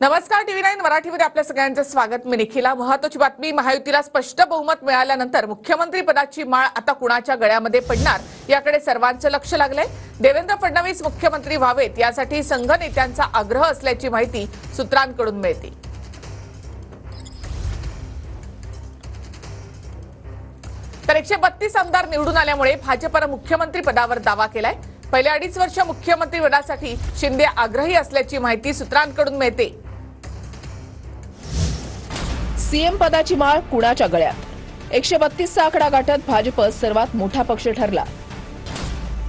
नमस्कार, TV9 मराठीमध्ये आपल्या सगळ्यांचं स्वागत. मी निखिला. महत्त्वाची बातमी, महायुतीला स्पष्ट बहुमत मिळाल्यानंतर मुख्यमंत्री पदाची माळ आता कुणाच्या गळ्यामध्ये पडणार याकडे सर्वांचं लक्ष लागलंय. देवेंद्र फडणवीस मुख्यमंत्री व्हावेत यासाठी संघ नेत्यांचा आग्रह असल्याची माहिती सूत्रांकडून मिळते. तर 132 आमदार निवडून आल्यामुळे भाजपने मुख्यमंत्री पदावर दावा केलाय. पहिल्या 2.5 वर्ष मुख्यमंत्री पदासाठी शिंदे आग्रही असल्याची माहिती सूत्रांकडून मिळते. सीएम पदाची माळ कुणाच्या गळ्यात? 132 चा आकडा गाठत भाजप सर्वात मोठा पक्ष ठरला.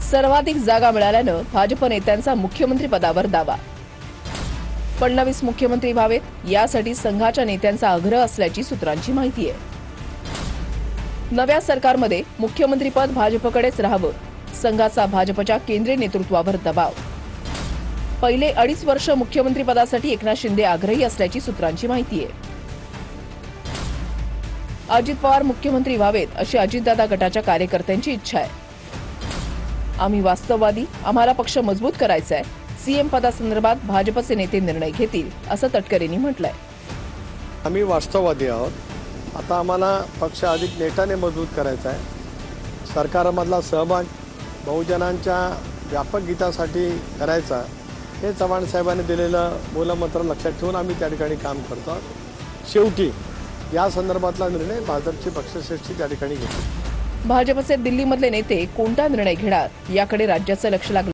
सर्वाधिक जागा मिळाल्यानं भाजप नेत्यांचा मुख्यमंत्री पदावर दावा. फडणवीस मुख्यमंत्री व्हावेत यासाठी संघाच्या नेत्यांचा आग्रह असल्याची सूत्रांची माहिती आहे. नव्या सरकारमध्ये मुख्यमंत्रीपद भाजपकडेच राहावं, संघाचा भाजपच्या केंद्रीय नेतृत्वावर दबाव. पहिले 2.5 वर्ष मुख्यमंत्रीपदासाठी एकनाथ शिंदे आग्रही असल्याची सूत्रांची माहिती आहे. अजित पवार मुख्यमंत्री व्हावेत अशी अजितदादा गटाच्या कार्यकर्त्यांची इच्छा आहे. आम्ही वास्तववादी, आम्हाला पक्ष मजबूत करायचा आहे. सीएम पदासंदर्भात भाजपचे नेते निर्णय घेतील असं तटकरेंनी म्हटलंय. आम्ही वास्तववादी आहोत. आता आम्हाला पक्ष अधिक नेटाने मजबूत करायचा आहे. सरकारमधला सहभाग बहुजनांच्या व्यापक हितासाठी करायचा, हे चव्हाण साहेबांनी दिलेलं मूलमंत्र लक्षात ठेवून आम्ही त्या ठिकाणी काम करतो. शेवटी या संदर्भातला निर्णय भाजपची पक्षश्रेष्ठी त्या ठिकाणी घेतली. भाजपचे दिल्लीमधले नेते कोणता निर्णय घेणार याकडे राज्याचं लक्ष लागलं.